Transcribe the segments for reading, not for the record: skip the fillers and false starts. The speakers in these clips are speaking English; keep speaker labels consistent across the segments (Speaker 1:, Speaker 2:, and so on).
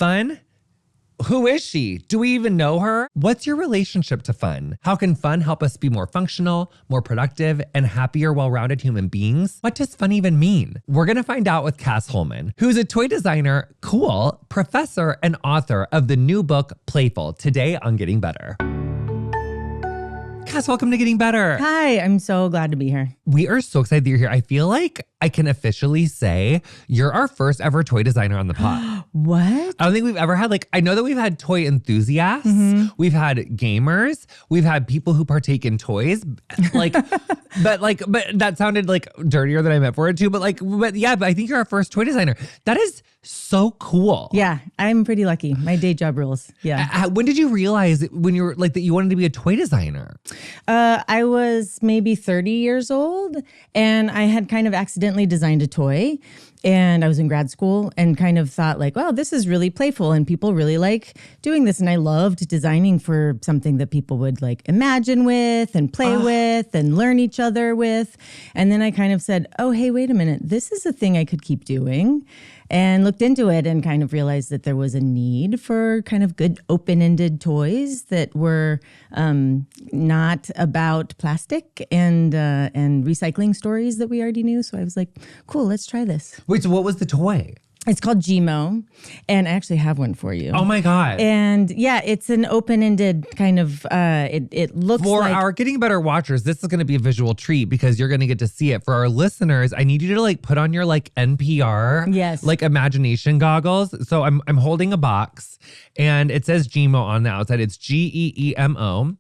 Speaker 1: Fun? Who is she? Do we even know her? What's your relationship to fun? How can fun help us be more functional, more productive, and happier, well-rounded human beings? What does fun even mean? We're gonna find out with Cas Holman, who's a toy designer, cool, professor, and author of the new book, Playful, today on Getting Better. Cas, welcome to Getting Better.
Speaker 2: Hi, I'm so glad to be here.
Speaker 1: We are so excited that you're here. I feel like I can officially say you're our first ever toy designer on the pod.
Speaker 2: What?
Speaker 1: I don't think we've ever had I know that we've had toy enthusiasts, we've had gamers, we've had people who partake in toys, but that sounded dirtier than I meant for it to, but I think you're our first toy designer. That is so cool.
Speaker 2: Yeah, I'm pretty lucky. My day job rules. Yeah.
Speaker 1: When did you realize when you were that you wanted to be a toy designer?
Speaker 2: I was maybe 30 years old and I had kind of accidentally designed a toy. And I was in grad school and kind of thought wow, this is really playful and people really like doing this. And I loved designing for something that people would imagine with and play with and learn each other with. And then I kind of said, oh, hey, wait a minute. This is a thing I could keep doing. And looked into it and kind of realized that there was a need for kind of good open-ended toys that were not about plastic and recycling stories that we already knew. So I was like, cool, let's try this.
Speaker 1: Wait, so what was the toy?
Speaker 2: It's called Geemo, and I actually have one for you.
Speaker 1: Oh my God.
Speaker 2: And yeah, it's an open-ended kind of, it looks
Speaker 1: for
Speaker 2: like...
Speaker 1: For our Getting Better watchers, this is going to be a visual treat because you're going to get to see it. For our listeners, I need you to put on your NPR,
Speaker 2: yes,
Speaker 1: imagination goggles. So I'm holding a box and it says Geemo on the outside. It's Geemo.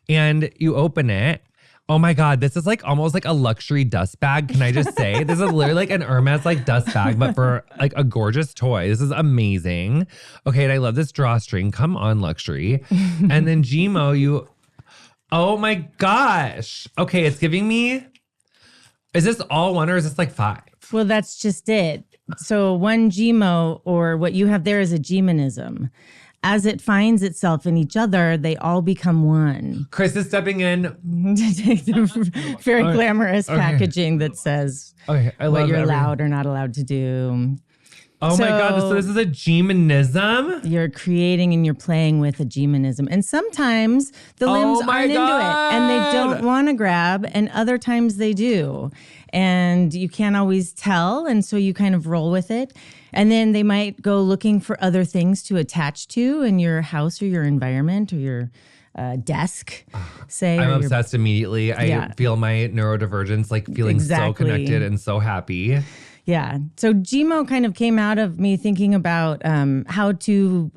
Speaker 1: And you open it. Oh my God, this is almost like a luxury dust bag. Can I just say? This is literally an Hermes dust bag, but for a gorgeous toy. This is amazing. Okay, and I love this drawstring. Come on, luxury. And then Geemo, oh my gosh. Okay, it's giving me, is this all one or is this 5?
Speaker 2: Well, that's just it. So one Geemo, or what you have there is a Gemonism. As it finds itself in each other, they all become one.
Speaker 1: Chris is stepping in.
Speaker 2: Very glamorous packaging that says what you're allowed or not allowed to do.
Speaker 1: Oh my God, so this is a Gemonism?
Speaker 2: You're creating and you're playing with a Gemonism. And sometimes the limbs aren't into it and they don't want to grab, and other times they do. And you can't always tell, and so you kind of roll with it. And then they might go looking for other things to attach to in your house or your environment or your desk, say.
Speaker 1: I'm obsessed immediately. I feel my neurodivergence, feeling so connected and so happy.
Speaker 2: Yeah. So Geemo kind of came out of me thinking about how to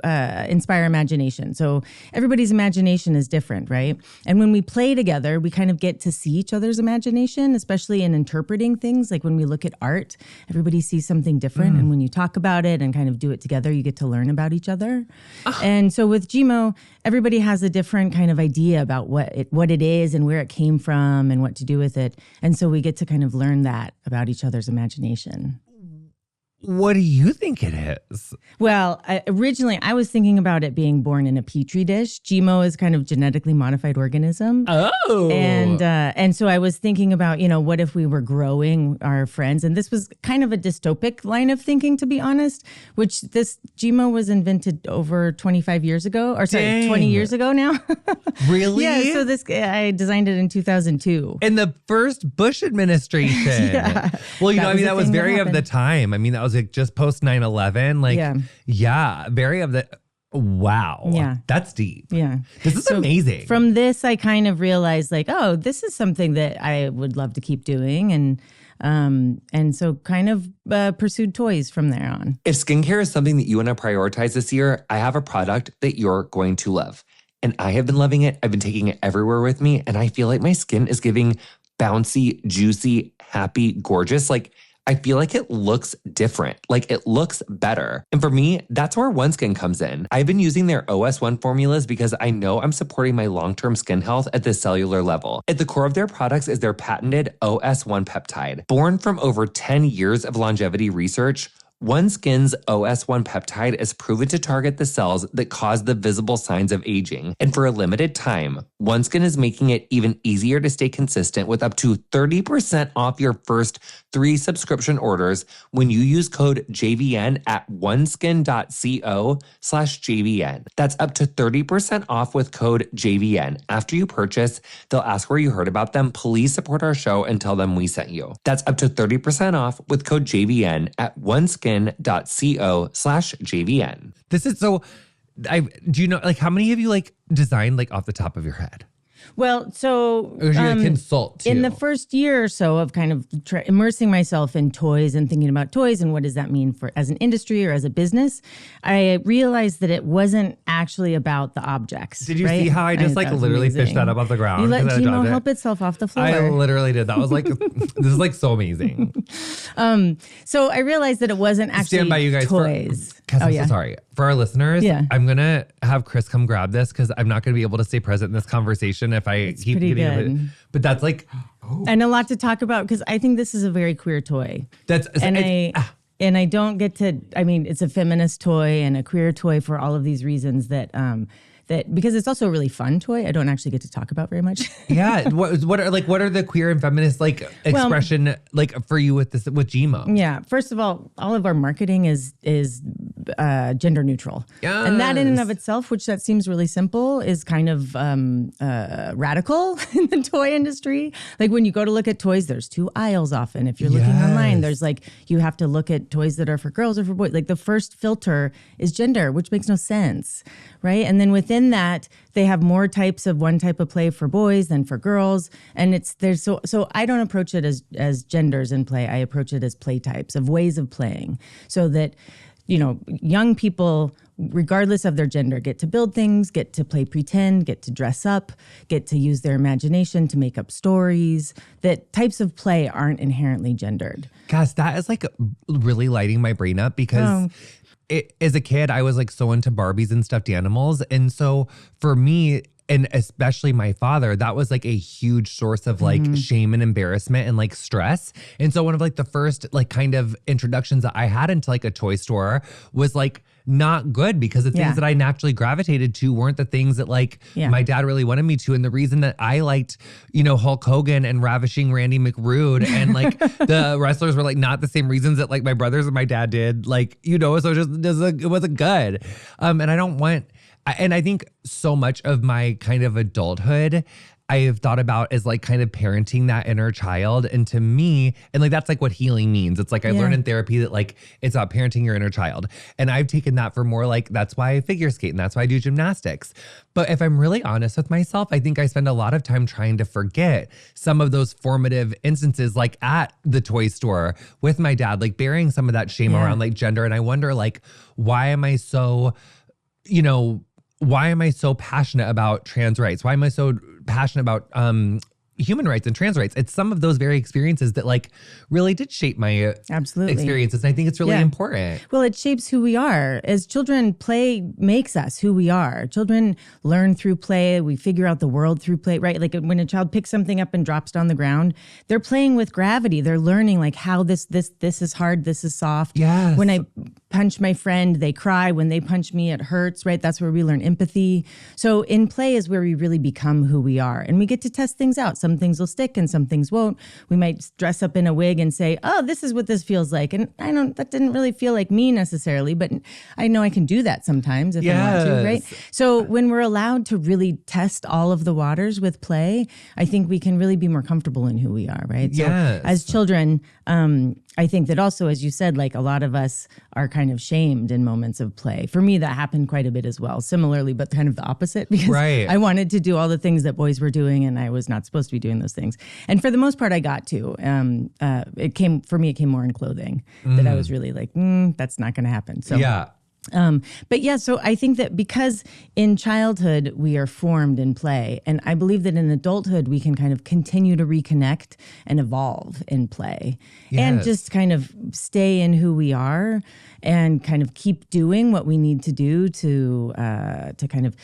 Speaker 2: inspire imagination. So everybody's imagination is different, right? And when we play together, we kind of get to see each other's imagination, especially in interpreting things. Like when we look at art, everybody sees something different. And when you talk about it and kind of do it together, you get to learn about each other. And so with Geemo, everybody has a different kind of idea about what it is and where it came from and what to do with it. And so we get to kind of learn that about each other's imagination.
Speaker 1: What do you think it is?
Speaker 2: Well, originally I was thinking about it being born in a petri dish. Geemo is kind of genetically modified organism.
Speaker 1: Oh.
Speaker 2: And so I was thinking about, what if we were growing our friends? And this was kind of a dystopic line of thinking, to be honest, which this Geemo was invented over 25 years ago, or sorry,
Speaker 1: Dang.
Speaker 2: 20 years ago now.
Speaker 1: Really?
Speaker 2: Yeah, so I designed it in 2002.
Speaker 1: In the first Bush administration.
Speaker 2: Yeah.
Speaker 1: Well, that was very of the time. That was just post 9/11. Very of the, wow.
Speaker 2: Yeah.
Speaker 1: That's deep.
Speaker 2: Yeah.
Speaker 1: This is amazing.
Speaker 2: From this, I kind of realized this is something that I would love to keep doing. And so kind of pursued toys from there on.
Speaker 3: If skincare is something that you want to prioritize this year, I have a product that you're going to love. And I have been loving it. I've been taking it everywhere with me. And I feel like my skin is giving bouncy, juicy, happy, gorgeous. I feel like it looks different. It looks better. And for me, that's where OneSkin comes in. I've been using their OS1 formulas because I know I'm supporting my long-term skin health at the cellular level. At the core of their products is their patented OS1 peptide. Born from over 10 years of longevity research, OneSkin's OS1 peptide is proven to target the cells that cause the visible signs of aging. And for a limited time, OneSkin is making it even easier to stay consistent with up to 30% off your first 3 subscription orders when you use code JVN at oneskin.co/JVN. That's up to 30% off with code JVN. After you purchase, they'll ask where you heard about them. Please support our show and tell them we sent you. That's up to 30% off with code JVN at oneskin.co/JVN.
Speaker 1: This is so. Do you know, like, how many of you like designed like off the top of your head?
Speaker 2: Well, so
Speaker 1: Or do you like consult too?
Speaker 2: in the first year or so of kind of immersing myself in toys and thinking about toys and what does that mean for as an industry or as a business, I realized that it wasn't actually about the objects.
Speaker 1: Did you see how I just like literally fished that up off the ground?
Speaker 2: You let Geemo help itself off the floor.
Speaker 1: I literally did. That was like, this is like so amazing.
Speaker 2: So I realized that it wasn't actually
Speaker 1: Stand by, you guys.
Speaker 2: toys.
Speaker 1: I'm so sorry. For our listeners,
Speaker 2: Yeah.
Speaker 1: I'm going to have Chris come grab this because I'm not going to be able to stay present in this conversation if I keep
Speaker 2: pretty
Speaker 1: getting
Speaker 2: good.
Speaker 1: it. But that's like,
Speaker 2: And a lot to talk about because I think this is a very queer toy. And I don't get to, I mean, it's a feminist toy and a queer toy for all of these reasons that because it's also a really fun toy. I don't actually get to talk about very much.
Speaker 1: yeah. What are the queer and feminist like expression like for you with Geemo?
Speaker 2: Yeah. First of all of our marketing is gender neutral.
Speaker 1: Yes.
Speaker 2: And that in and of itself, which that seems really simple, is kind of radical in the toy industry. Like when you go to look at toys, there's 2 aisles often. If you're looking online, there's like, you have to look at toys that are for girls or for boys. Like the first filter is gender, which makes no sense, right? And then within that, they have more types of one type of play for boys than for girls. And so I don't approach it as genders in play. I approach it as play types of ways of playing so that, you know, young people, regardless of their gender, get to build things, get to play pretend, get to dress up, get to use their imagination to make up stories. That types of play aren't inherently gendered.
Speaker 1: Gosh, that is like really lighting my brain up because as a kid, I was like so into Barbies and stuffed animals. And so for me, and especially my father, that was like a huge source of like shame and embarrassment and like stress. And so one of like the first like kind of introductions that I had into like a toy store was like not good because the things that I naturally gravitated to weren't the things that like my dad really wanted me to. And the reason that I liked, you know, Hulk Hogan and Ravishing Randy McRude and like the wrestlers were like not the same reasons that like my brothers and my dad did, like, you know, so it wasn't good. And I don't want, and I think so much of my kind of adulthood I have thought about as like kind of parenting that inner child. And to me, and like that's like what healing means. It's like I learned in therapy that like it's about parenting your inner child. And I've taken that for more like that's why I figure skate and that's why I do gymnastics. But if I'm really honest with myself, I think I spend a lot of time trying to forget some of those formative instances like at the toy store with my dad, like bearing some of that shame around like gender. And I wonder like, why am I so passionate about trans rights? Why am I so passionate about human rights and trans rights? It's some of those very experiences that like really did shape my experiences. And I think it's really important.
Speaker 2: Well, it shapes who we are. As children, play makes us who we are. Children learn through play. We figure out the world through play, right? Like when a child picks something up and drops it on the ground, they're playing with gravity. They're learning like how this is hard, this is soft.
Speaker 1: Yes.
Speaker 2: When I punch my friend, they cry. When they punch me, it hurts, right? That's where we learn empathy. So in play is where we really become who we are. And we get to test things out. Some things will stick and some things won't. We might dress up in a wig and say, oh, this is what this feels like. And that didn't really feel like me necessarily, but I know I can do that sometimes if I want to, right? So when we're allowed to really test all of the waters with play, I think we can really be more comfortable in who we are, right? So as children, I think that also, as you said, like a lot of us are kind of shamed in moments of play. For me, that happened quite a bit as well. Similarly, but kind of the opposite because I wanted to do all the things that boys were doing and I was not supposed to be doing those things. And for the most part, I got to. It came more in clothing that I was really like, that's not going to happen. So But yeah, so I think that because in childhood we are formed in play, and I believe that in adulthood we can kind of continue to reconnect and evolve in play, and
Speaker 1: Yes.
Speaker 2: just kind of stay in who we are and kind of keep doing what we need to do to kind of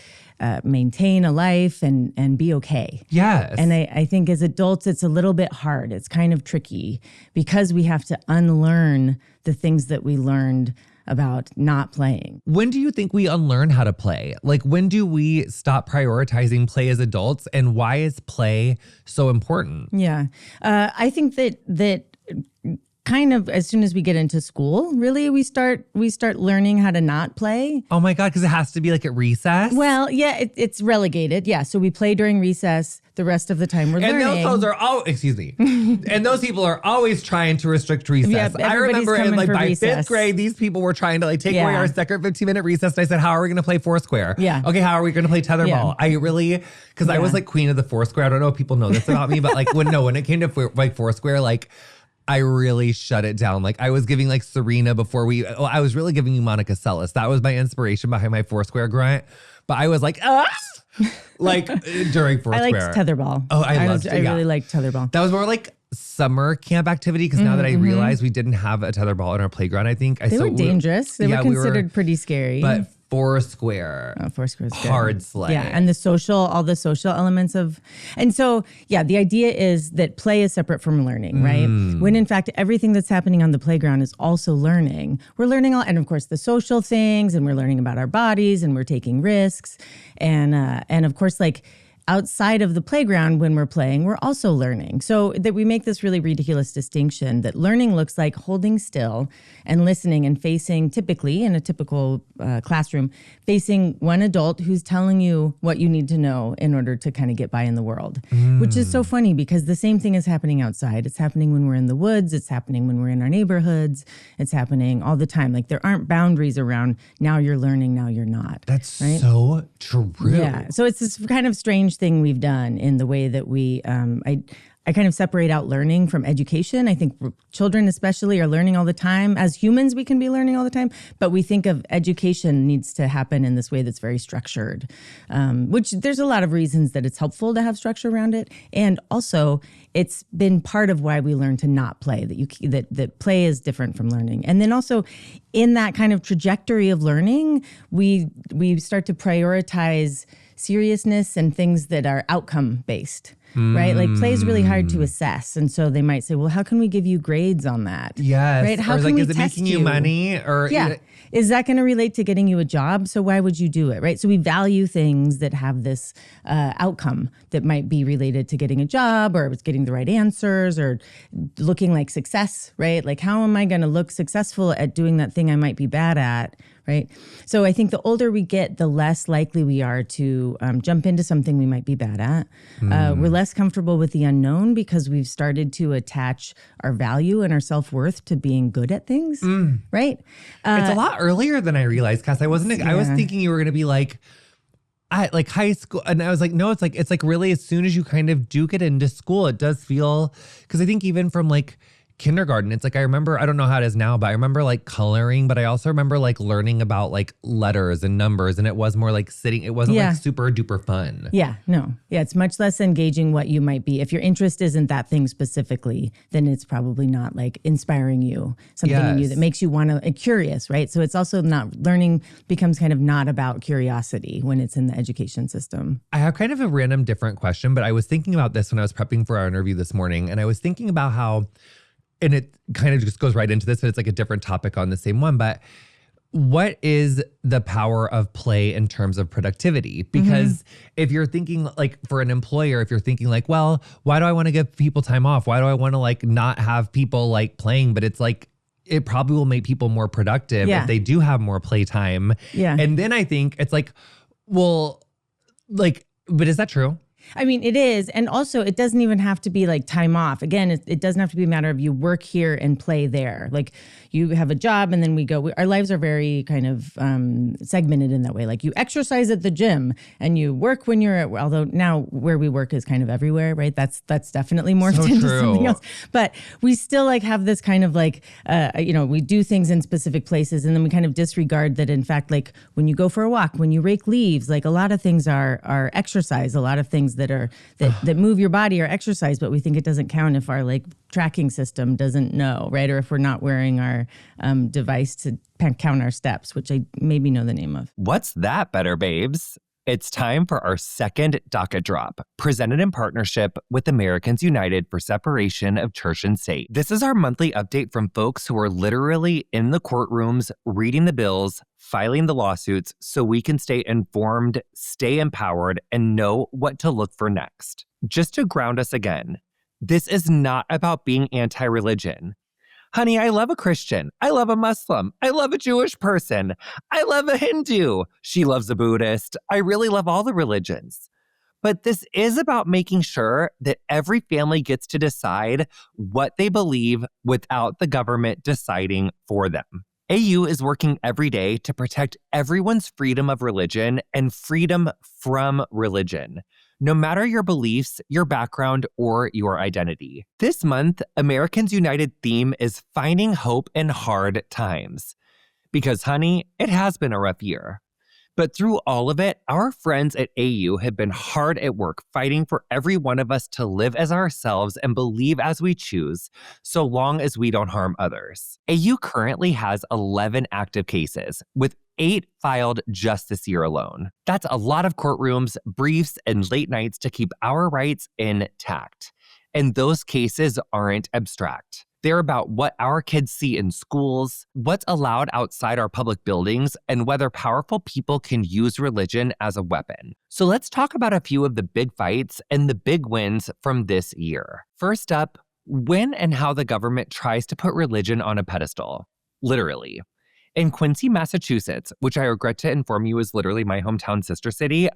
Speaker 2: maintain a life and be okay.
Speaker 1: Yes.
Speaker 2: And I think as adults, it's a little bit hard. It's kind of tricky because we have to unlearn the things that we learned about not playing.
Speaker 1: When do you think we unlearn how to play? Like, when do we stop prioritizing play as adults, and why is play so important?
Speaker 2: Yeah. I think that kind of as soon as we get into school, really, we start learning how to not play.
Speaker 1: Oh my God, because it has to be like at recess?
Speaker 2: Well, yeah, it's relegated. Yeah. So we play during recess. The rest of the time we're learning.
Speaker 1: And those are all, excuse me. And those people are always trying to restrict recess.
Speaker 2: Yeah,
Speaker 1: I remember in
Speaker 2: coming
Speaker 1: like
Speaker 2: for
Speaker 1: by
Speaker 2: recess.
Speaker 1: 5th grade, these people were trying to like take away
Speaker 2: Yeah.
Speaker 1: our second 15-minute recess. And I said, how are we going to play Foursquare?
Speaker 2: Yeah.
Speaker 1: Okay, how are we going to play tetherball?
Speaker 2: Yeah.
Speaker 1: I really, because I was like queen of the Foursquare. I don't know if people know this about me, but like when it came to like Foursquare, like I really shut it down. Like I was giving like Serena I was really giving you Monica Seles. That was my inspiration behind my Foursquare grunt. But I was like, like during Foursquare.
Speaker 2: I liked tetherball.
Speaker 1: Oh, I
Speaker 2: really liked tetherball.
Speaker 1: That was more like summer camp activity because now that I realize we didn't have a tetherball in our playground, I think.
Speaker 2: They were dangerous. They were considered pretty scary.
Speaker 1: But Foursquare.
Speaker 2: Foursquare's good.
Speaker 1: Hard slay.
Speaker 2: Yeah, and all the social elements of, and so, yeah, the idea is that play is separate from learning, right? When in fact, everything that's happening on the playground is also learning. We're learning and of course the social things, and we're learning about our bodies, and we're taking risks. And of course, like, outside of the playground when we're playing, we're also learning. So that we make this really ridiculous distinction that learning looks like holding still and listening and facing, typically in a typical classroom, facing one adult who's telling you what you need to know in order to kind of get by in the world, which is so funny because the same thing is happening outside. It's happening when we're in the woods. It's happening when we're in our neighborhoods. It's happening all the time. Like there aren't boundaries around now you're learning, now you're not.
Speaker 1: That's
Speaker 2: right?
Speaker 1: so true.
Speaker 2: Yeah. So it's this kind of strange thing we've done in the way that we, I kind of separate out learning from education. I think children especially are learning all the time. As humans, we can be learning all the time, but we think of education needs to happen in this way that's very structured, which there's a lot of reasons that it's helpful to have structure around it. And also it's been part of why we learn to not play, that play is different from learning. And then also in that kind of trajectory of learning, we start to prioritize seriousness and things that are outcome based. Right? Like play is really hard to assess. And so they might say, well, how can we give you grades on that?
Speaker 1: Yes.
Speaker 2: Right? How
Speaker 1: or
Speaker 2: can
Speaker 1: like,
Speaker 2: we
Speaker 1: is it
Speaker 2: test
Speaker 1: making you money? Or
Speaker 2: yeah. Is that going to relate to getting you a job? So why would you do it? Right? So we value things that have this outcome that might be related to getting a job or it's getting the right answers or looking like success, right? Like how am I going to look successful at doing that thing I might be bad at? Right. So I think the older we get, the less likely we are to jump into something we might be bad at. We're less comfortable with the unknown because we've started to attach our value and our self-worth to being good at things. Right.
Speaker 1: It's a lot earlier than I realized, Cass. I was thinking you were going to be like, at like high school. And I was like, no, it's like really as soon as you kind of do get into school, it does feel, because I think even from like kindergarten, it's like I remember, I don't know how it is now, but I remember like coloring, but I also remember like learning about like letters and numbers, and it was more like sitting, it wasn't like super duper fun.
Speaker 2: Yeah, no. Yeah, it's much less engaging what you might be. If your interest isn't that thing specifically, then it's probably not like inspiring you, something in you that makes you want to, curious, right? So it's also not, learning becomes kind of not about curiosity when it's in the education system.
Speaker 1: I have kind of a random different question, but I was thinking about this when I was prepping for our interview this morning, and I was thinking about how, and it kind of just goes right into this, but it's like a different topic on the same one. But what is the power of play in terms of productivity? Because if you're thinking like for an employer, if you're thinking like, well, why do I want to give people time off? Why do I want to like not have people like playing? But it's like, it probably will make people more productive if they do have more playtime. Yeah. And then I think it's like, well, like, but is that true?
Speaker 2: I mean, it is. And also, it doesn't even have to be like time off. Again, it doesn't have to be a matter of you work here and play there. Like you have a job and then we go. Our lives are very kind of segmented in that way. Like you exercise at the gym and you work when you're at, although now where we work is kind of everywhere, right? That's definitely morphed into something else. But we still like have this kind of like, we do things in specific places and then we kind of disregard that. In fact, like when you go for a walk, when you rake leaves, like a lot of things are exercise. A lot of things that move your body are exercise, but we think it doesn't count if our like tracking system doesn't know, right? Or if we're not wearing our device to count our steps, which I maybe know the name of.
Speaker 4: What's that, Better Babes? It's time for our second Docket Drop, presented in partnership with Americans United for Separation of Church and State. This is our monthly update from folks who are literally in the courtrooms, reading the bills, filing the lawsuits, so we can stay informed, stay empowered, and know what to look for next. Just to ground us again, this is not about being anti-religion. Honey, I love a Christian. I love a Muslim. I love a Jewish person. I love a Hindu. She loves a Buddhist. I really love all the religions. But this is about making sure that every family gets to decide what they believe without the government deciding for them. AU is working every day to protect everyone's freedom of religion and freedom from religion, no matter your beliefs, your background, or your identity. This month, Americans United theme is finding hope in hard times. Because, honey, it has been a rough year. But through all of it, our friends at AU have been hard at work fighting for every one of us to live as ourselves and believe as we choose, so long as we don't harm others. AU currently has 11 active cases, with 8 filed just this year alone. That's a lot of courtrooms, briefs, and late nights to keep our rights intact. And those cases aren't abstract. They're about what our kids see in schools, what's allowed outside our public buildings, and whether powerful people can use religion as a weapon. So let's talk about a few of the big fights and the big wins from this year. First up, when and how the government tries to put religion on a pedestal. Literally. In Quincy, Massachusetts, which I regret to inform you is literally my hometown sister city,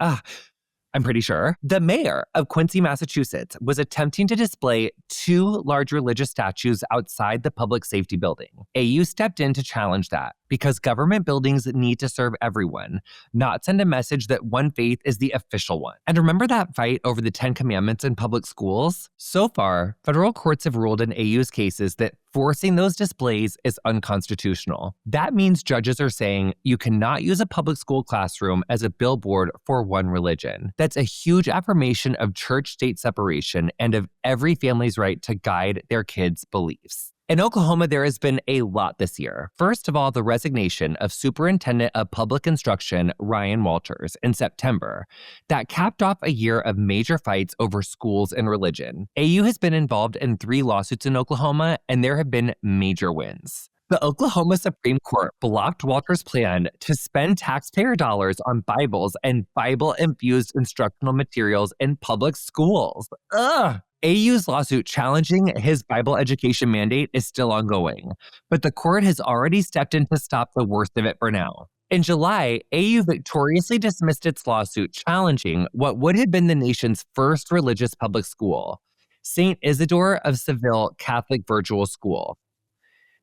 Speaker 4: I'm pretty sure, the mayor of Quincy, Massachusetts was attempting to display 2 large religious statues outside the public safety building. AU stepped in to challenge that because government buildings need to serve everyone, not send a message that one faith is the official one. And remember that fight over the 10 Commandments in public schools? So far, federal courts have ruled in AU's cases that forcing those displays is unconstitutional. That means judges are saying you cannot use a public school classroom as a billboard for one religion. That's a huge affirmation of church-state separation and of every family's right to guide their kids' beliefs. In Oklahoma, there has been a lot this year. First of all, the resignation of Superintendent of Public Instruction Ryan Walters in September. That capped off a year of major fights over schools and religion. AU has been involved in 3 lawsuits in Oklahoma, and there have been major wins. The Oklahoma Supreme Court blocked Walters' plan to spend taxpayer dollars on Bibles and Bible-infused instructional materials in public schools. Ugh! AU's lawsuit challenging his Bible education mandate is still ongoing, but the court has already stepped in to stop the worst of it for now. In July, AU victoriously dismissed its lawsuit challenging what would have been the nation's first religious public school, St. Isidore of Seville Catholic Virtual School.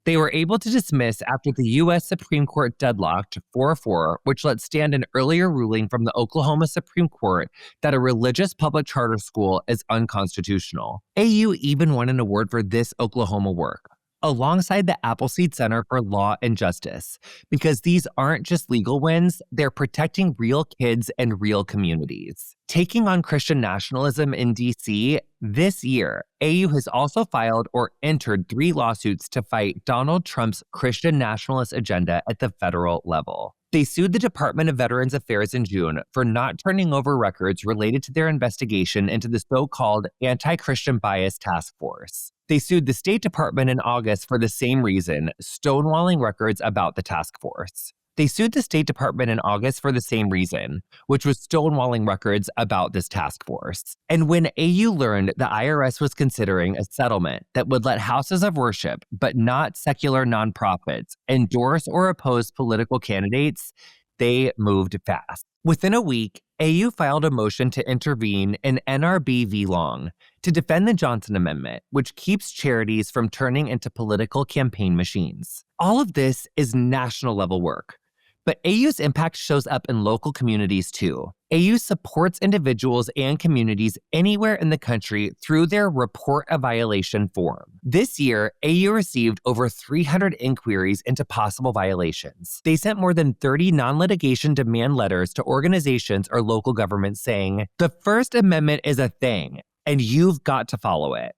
Speaker 4: They were able to dismiss after the U.S. Supreme Court deadlocked 4-4, which let stand an earlier ruling from the Oklahoma Supreme Court that a religious public charter school is unconstitutional. AU even won an award for this Oklahoma work, alongside the Appleseed Center for Law and Justice, because these aren't just legal wins, they're protecting real kids and real communities. Taking on Christian nationalism in D.C., this year, AU has also filed or entered 3 lawsuits to fight Donald Trump's Christian nationalist agenda at the federal level. They sued the Department of Veterans Affairs in June for not turning over records related to their investigation into the so-called Anti-Christian Bias Task Force. They sued the State Department in August for the same reason, stonewalling records about the task force. They sued the State Department in August for the same reason, which was stonewalling records about this task force. And when AU learned the IRS was considering a settlement that would let houses of worship, but not secular nonprofits, endorse or oppose political candidates, They moved fast. Within a week, AU filed a motion to intervene in NRB v. Long to defend the Johnson Amendment, which keeps charities from turning into political campaign machines. All of this is national level work. But AU's impact shows up in local communities too. AU supports individuals and communities anywhere in the country through their Report a Violation form. This year, AU received over 300 inquiries into possible violations. They sent more than 30 non-litigation demand letters to organizations or local governments saying, the First Amendment is a thing, and you've got to follow it.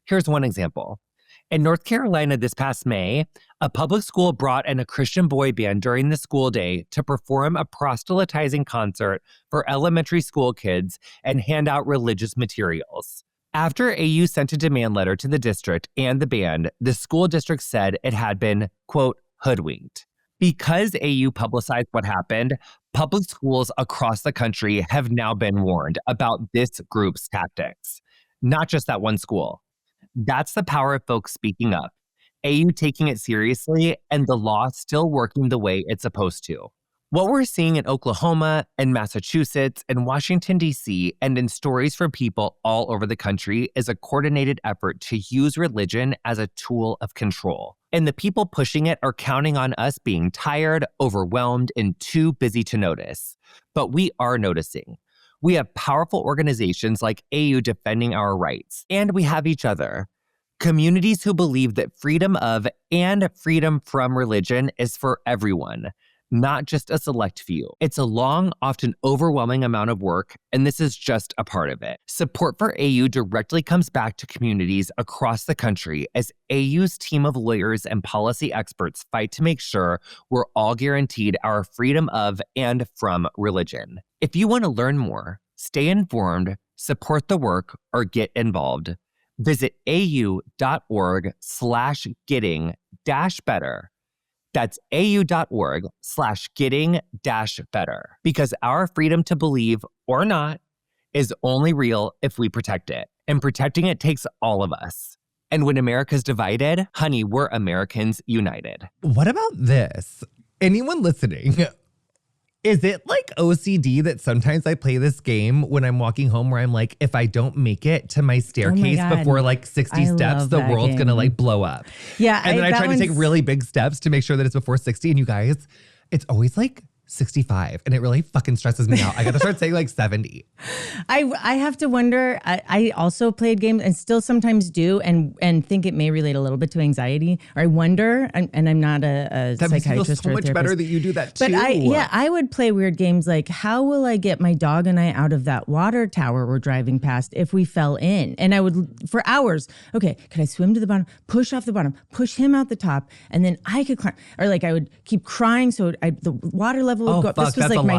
Speaker 4: Here's one example. In North Carolina this past May, a public school brought in a Christian boy band during the school day to perform a proselytizing concert for elementary school kids and hand out religious materials. After AU sent a demand letter to the district and the band, the school district said it had been, quote, hoodwinked. Because AU publicized what happened, public schools across the country have now been warned about this group's tactics. Not just that one school. That's the power of folks speaking up, AU taking it seriously, and the law still working the way it's supposed to. What we're seeing in Oklahoma and Massachusetts and Washington, D.C., and in stories from people all over the country is a coordinated effort to use religion as a tool of control. And the people pushing it are counting on us being tired, overwhelmed, and too busy to notice. But we are noticing. We have powerful organizations like AU defending our rights, and we have each other. Communities who believe that freedom of and freedom from religion is for everyone, not just a select few. It's a long, often overwhelming amount of work, and this is just a part of it. Support for AU directly comes back to communities across the country as AU's team of lawyers and policy experts fight to make sure we're all guaranteed our freedom of and from religion. If you want to learn more, stay informed, support the work, or get involved, visit au.org/getting-better. That's au.org/getting-better. Because our freedom to believe or not is only real if we protect it. And protecting it takes all of us. And when America's divided, honey, we're Americans united.
Speaker 1: What about this? Anyone listening? Is it like OCD that sometimes I play this game when I'm walking home where I'm like, if I don't make it to my staircase before like 60 steps, the world's going to like blow up.
Speaker 2: Yeah.
Speaker 1: And then I try to take really big steps to make sure that it's before 60. And you guys, it's always like 65. And it really fucking stresses me out. I got to start saying like 70.
Speaker 2: I have to wonder. I also played games and still sometimes do and think it may relate a little bit to anxiety. Or I wonder, and I'm not a
Speaker 1: that
Speaker 2: psychiatrist
Speaker 1: makes me feel so
Speaker 2: or a
Speaker 1: much
Speaker 2: therapist,
Speaker 1: better that you do that too.
Speaker 2: But I would play weird games like, how will I get my dog and I out of that water tower we're driving past if we fell in? And I would, for hours, okay, could I swim to the bottom, push off the bottom, push him out the top, and then I could climb. Or like I would keep crying so the water level would go up.
Speaker 1: Fuck,
Speaker 2: this was like my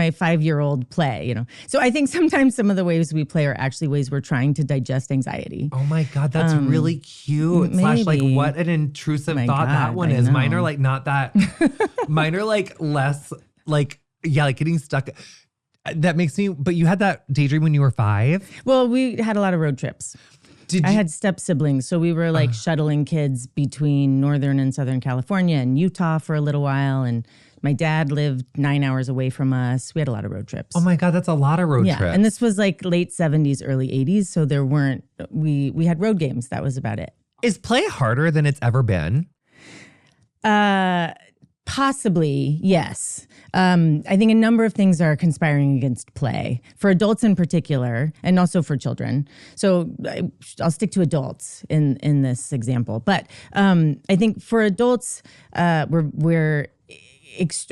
Speaker 2: 5-year-old play, you know. So I think sometimes some of the ways we play are actually ways we're trying to digest anxiety.
Speaker 1: Oh my God, that's really cute. Slash like what an intrusive thought that one is. Mine are like not that. Mine are like less like, yeah, like getting stuck. That makes me, but you had that daydream when you were 5?
Speaker 2: Well, we had a lot of road trips. I had step siblings, so we were like shuttling kids between Northern and Southern California and Utah for a little while, and my dad lived 9 hours away from us. We had a lot of road trips.
Speaker 1: Oh my God, that's a lot of road trips.
Speaker 2: And this was like late 70s, early 80s, so there weren't, we had road games. That was about it.
Speaker 1: Is play harder than it's ever been?
Speaker 2: Possibly, yes. I think a number of things are conspiring against play, for adults in particular, and also for children. So I'll stick to adults in this example. But I think for adults,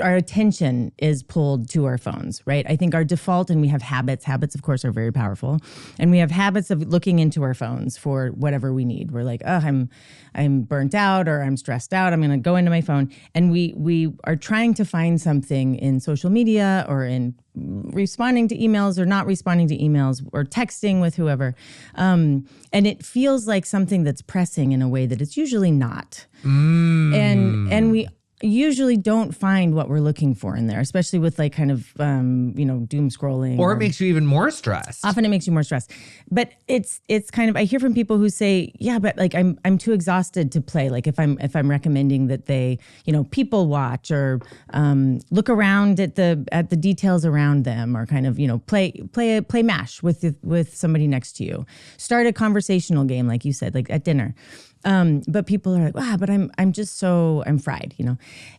Speaker 2: our attention is pulled to our phones, right? I think our default, and we have habits. Habits, of course, are very powerful. And we have habits of looking into our phones for whatever we need. We're like, oh, I'm burnt out or I'm stressed out. I'm going to go into my phone. And we are trying to find something in social media or in responding to emails or not responding to emails or texting with whoever. And it feels like something that's pressing in a way that it's usually not. And we usually don't find what we're looking for in there, especially with like kind of, doom scrolling.
Speaker 1: Or it makes you even more stressed.
Speaker 2: Often it makes you more stressed. But it's kind of, I hear from people who say, yeah, but like I'm too exhausted to play. Like if I'm recommending that they, people watch or look around at the details around them, or kind of, play MASH with somebody next to you. Start a conversational game, like you said, like at dinner. But people are like, wow, but I'm fried,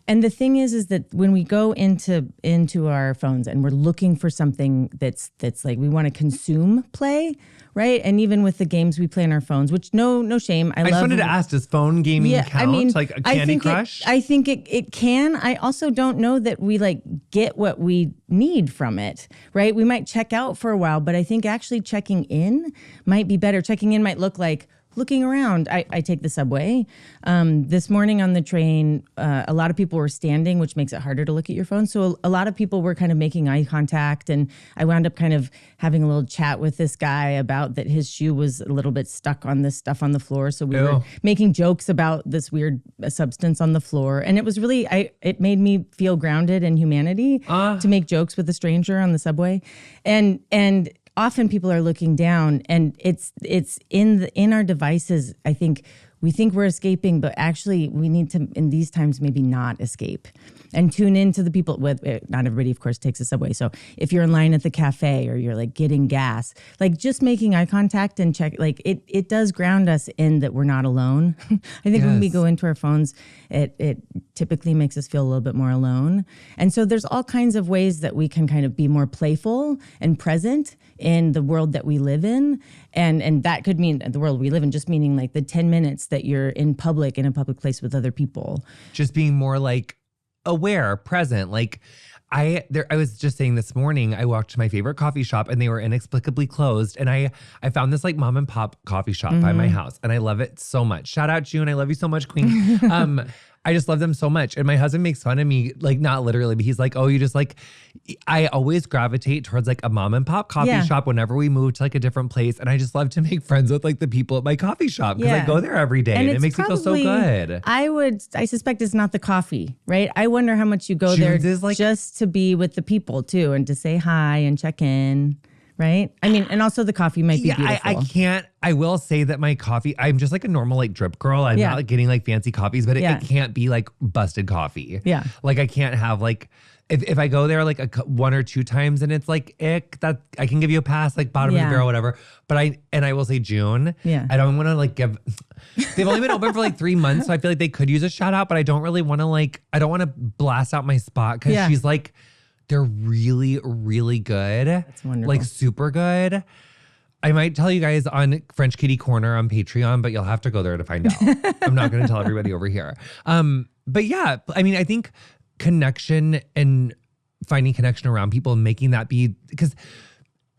Speaker 2: And the thing is that when we go into our phones and we're looking for something that's like, we want to consume play, right? And even with the games we play on our phones, which no shame. I
Speaker 1: just wanted to ask, does phone gaming count? Like a Candy Crush?
Speaker 2: I think it can. I also don't know that we like get what we need from it, right? We might check out for a while, but I think actually checking in might be better. Checking in might look like looking around. I take the subway. This morning on the train, a lot of people were standing, which makes it harder to look at your phone. So a lot of people were kind of making eye contact. And I wound up kind of having a little chat with this guy about that his shoe was a little bit stuck on this stuff on the floor. So we were making jokes about this weird substance on the floor. And it was really, it made me feel grounded in humanity to make jokes with a stranger on the subway. And often people are looking down, and it's in our devices. I think we think we're escaping, but actually we need to, in these times, maybe not escape and tune into the people. Not everybody, of course, takes a subway. So if you're in line at the cafe or you're like getting gas, like just making eye contact and check, like it does ground us in that we're not alone. I think when we go into our phones, it typically makes us feel a little bit more alone. And so there's all kinds of ways that we can kind of be more playful and present in the world that we live in. And that could mean the world we live in, just meaning like the 10 minutes that you're in a public place with other people.
Speaker 1: Just being more like aware, present. Like I was just saying this morning, I walked to my favorite coffee shop and they were inexplicably closed. And I found this like mom and pop coffee shop by my house. And I love it so much. Shout out June. I love you so much, Queen. I just love them so much. And my husband makes fun of me, like not literally, but he's like, oh, you just like, I always gravitate towards like a mom and pop coffee shop whenever we move to like a different place. And I just love to make friends with like the people at my coffee shop because I go there every day and it makes me feel so good.
Speaker 2: I suspect it's not the coffee, right? I wonder how much you go there just to be with the people too and to say hi and check in. Right? I mean, and also the coffee might be beautiful.
Speaker 1: I will say that my coffee, I'm just like a normal like drip girl. I'm not like getting like fancy coffees, but it can't be like busted coffee. Yeah. Like I can't have like, if I go there like one or two times and it's like ick, that I can give you a pass, like bottom of the barrel, whatever. But I will say June. Yeah. I don't want to like give, they've only been open for like 3 months. So I feel like they could use a shout out, but I don't really want to like, I don't want to blast out my spot because she's like, they're really, really good.
Speaker 2: That's wonderful.
Speaker 1: Like super good. I might tell you guys on French Kitty Corner on Patreon, but you'll have to go there to find out. I'm not going to tell everybody over here. But yeah, I mean, I think connection and finding connection around people and making that be, because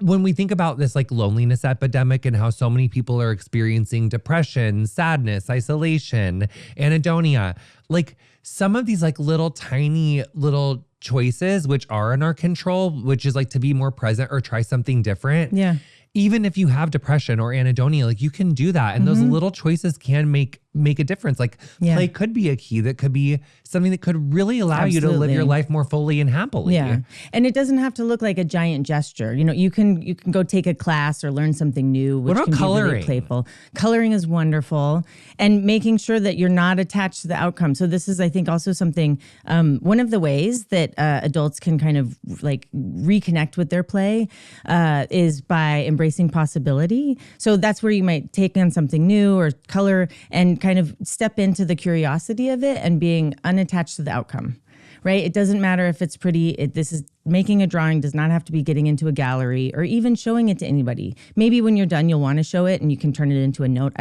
Speaker 1: when we think about this like loneliness epidemic and how so many people are experiencing depression, sadness, isolation, anhedonia, like some of these like little tiny little choices which are in our control, which is like to be more present or try something different. Yeah. Even if you have depression or anhedonia, like you can do that. And those little choices can make a difference. Like play could be a key that could be something that could really allow you to live your life more fully and happily.
Speaker 2: Yeah. And it doesn't have to look like a giant gesture. You can go take a class or learn something new, which can be really playful. Coloring is wonderful. And making sure that you're not attached to the outcome. So this is, I think, also something, one of the ways that adults can kind of like reconnect with their play is by embracing possibility. So that's where you might take on something new or color and kind of step into the curiosity of it and being unattached to the outcome, right? It doesn't matter if it's pretty. This is making a drawing does not have to be getting into a gallery or even showing it to anybody. Maybe when you're done, you'll want to show it and you can turn it into a note.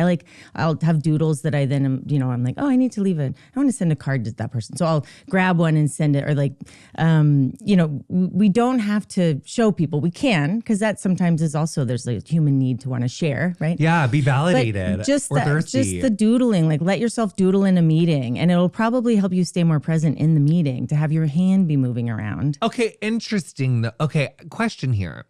Speaker 2: I'll have doodles that I then I'm like, oh, I need to leave it. I want to send a card to that person. So I'll grab one and send it, or like, we don't have to show people. We can, because that sometimes is also, there's a human need to want to share, right?
Speaker 1: Yeah, be validated.
Speaker 2: But just the doodling, like let yourself doodle in a meeting and it'll probably help you stay more present in the meeting, to have your hand be moving around.
Speaker 1: Okay, interesting. Okay, question here.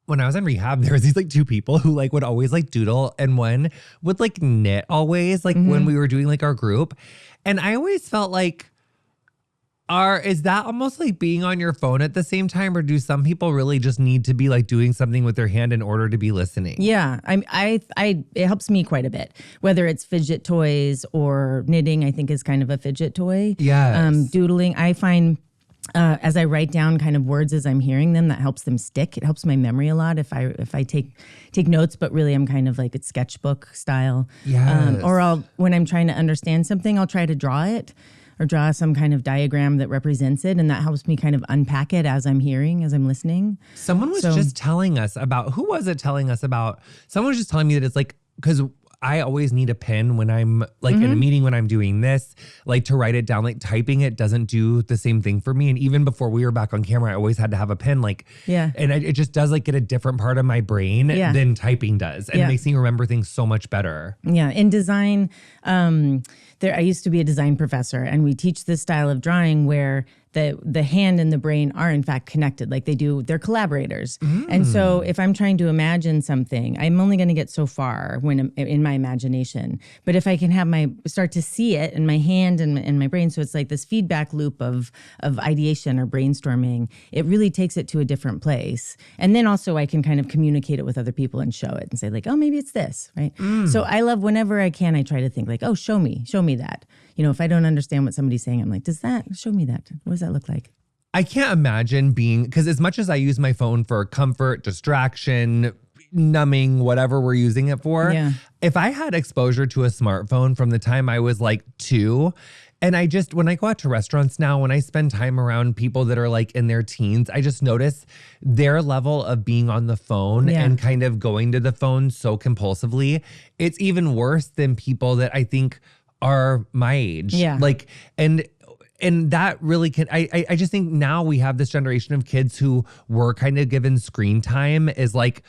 Speaker 1: when I was in rehab, there was these like two people who like would always like doodle, and one would like knit always, like when we were doing like our group. And I always felt like, is that almost like being on your phone at the same time, or do some people really just need to be like doing something with their hand in order to be listening?
Speaker 2: Yeah, it helps me quite a bit. Whether it's fidget toys or knitting, I think is kind of a fidget toy.
Speaker 1: Yes.
Speaker 2: Doodling, I find as I write down kind of words as I'm hearing them, that helps them stick. It helps my memory a lot if I take notes, but really I'm kind of like it's sketchbook style.
Speaker 1: Yes.
Speaker 2: Or when I'm trying to understand something, I'll try to draw it or draw some kind of diagram that represents it. And that helps me kind of unpack it as I'm hearing, as I'm listening.
Speaker 1: Someone was just telling us about, who was it telling us about? Someone was just telling me that it's like, because I always need a pen when I'm like in a meeting when I'm doing this, like to write it down. Like typing it doesn't do the same thing for me. And even before we were back on camera, I always had to have a pen. Like, and it just does like get a different part of my brain than typing does. And it makes me remember things so much better. Yeah.
Speaker 2: In design, I used to be a design professor, and we teach this style of drawing where the hand and the brain are in fact connected. Like they're collaborators. And so if I'm trying to imagine something, I'm only going to get so far when in my imagination. But if I can have start to see it in my hand and my brain, so it's like this feedback loop of ideation or brainstorming, it really takes it to a different place. And then also I can kind of communicate it with other people and show it and say like, oh, maybe it's this, right? So I love, whenever I can, I try to think like, oh, show me that. You know, if I don't understand what somebody's saying, I'm like, show me that. What does that look like?
Speaker 1: I can't imagine because as much as I use my phone for comfort, distraction, numbing, whatever we're using it for, if I had exposure to a smartphone from the time I was like 2, and when I go out to restaurants now, when I spend time around people that are like in their teens, I just notice their level of being on the phone and kind of going to the phone so compulsively. It's even worse than people that I think are my age. Yeah. Like, and that really can, I just think now we have this generation of kids who were kind of given screen time is like,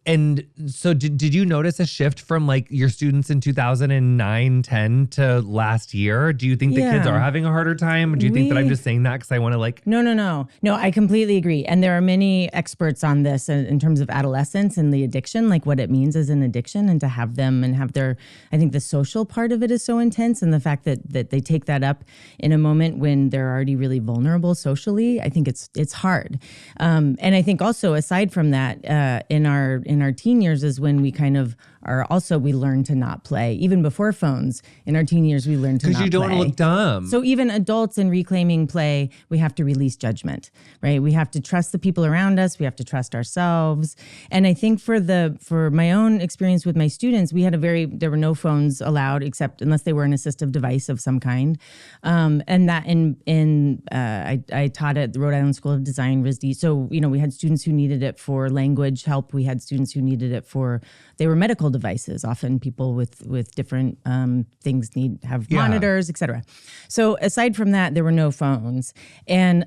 Speaker 1: and so did you notice a shift from like your students in 2009, 10 to last year? Do you think the kids are having a harder time? Do you think that I'm just saying that because I want to like...
Speaker 2: No, I completely agree. And there are many experts on this in terms of adolescence and the addiction, like what it means as an addiction, and to have them and have I think the social part of it is so intense, and the fact that they take that up in a moment when they're already really vulnerable socially, I think it's hard. And I think also aside from that, in our teen years is when we kind of we learn to not play. Even before phones, in our teen years, we learn to not play.
Speaker 1: Because you don't want to look dumb.
Speaker 2: So even adults in reclaiming play, we have to release judgment, right? We have to trust the people around us. We have to trust ourselves. And I think for my own experience with my students, there were no phones allowed except unless they were an assistive device of some kind. And that I taught at the Rhode Island School of Design, RISD. So, we had students who needed it for language help. We had students who needed it they were medical devices. Often people with different things have monitors, et cetera. So aside from that, there were no phones. And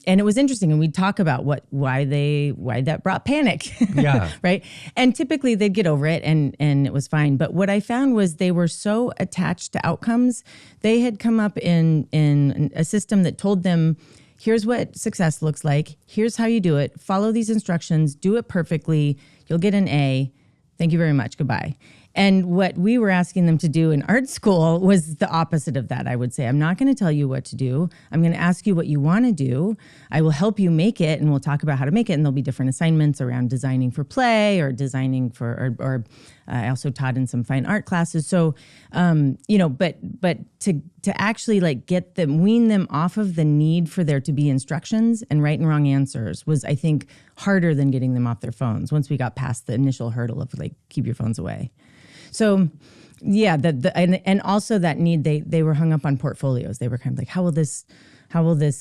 Speaker 2: it was interesting. And we'd talk about why that brought panic.
Speaker 1: Yeah.
Speaker 2: Right. And typically they'd get over it and it was fine. But what I found was they were so attached to outcomes. They had come up in a system that told them, here's what success looks like. Here's how you do it. Follow these instructions. Do it perfectly. You'll get an A. Thank you very much. Goodbye. And what we were asking them to do in art school was the opposite of that, I would say. I'm not going to tell you what to do. I'm going to ask you what you want to do. I will help you make it, and we'll talk about how to make it. And there'll be different assignments around designing for play or designing for, or I also taught in some fine art classes. So, but to actually like wean them off of the need for there to be instructions and right and wrong answers was, I think, harder than getting them off their phones once we got past the initial hurdle of like, keep your phones away. So, yeah, and also that need, they were hung up on portfolios. They were kind of like, how is this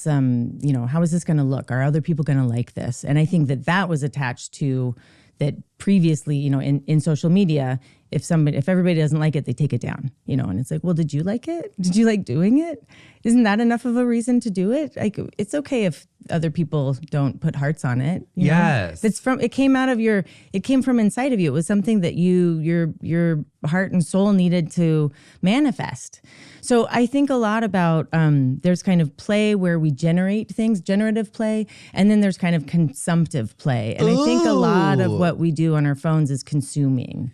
Speaker 2: going to look? Are other people going to like this? And I think that was attached to that previously, in social media, if everybody doesn't like it, they take it down, and it's like, well, did you like it? Did you like doing it? Isn't that enough of a reason to do it? Like, it's okay if other people don't put hearts on it. You know?
Speaker 1: Yes.
Speaker 2: It came from inside of you. It was something that your heart and soul needed to manifest. So I think a lot about, there's kind of play where we generate things, generative play, and then there's kind of consumptive play. And I think a lot of what we do on our phones is consuming.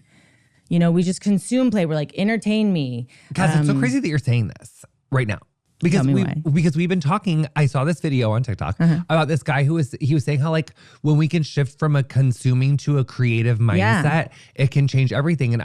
Speaker 2: You know, we just consume play. We're like, entertain me.
Speaker 1: Guys, it's so crazy that you're saying this right now. Because we've been talking, I saw this video on TikTok about this guy who was saying how like when we can shift from a consuming to a creative mindset, it can change everything. And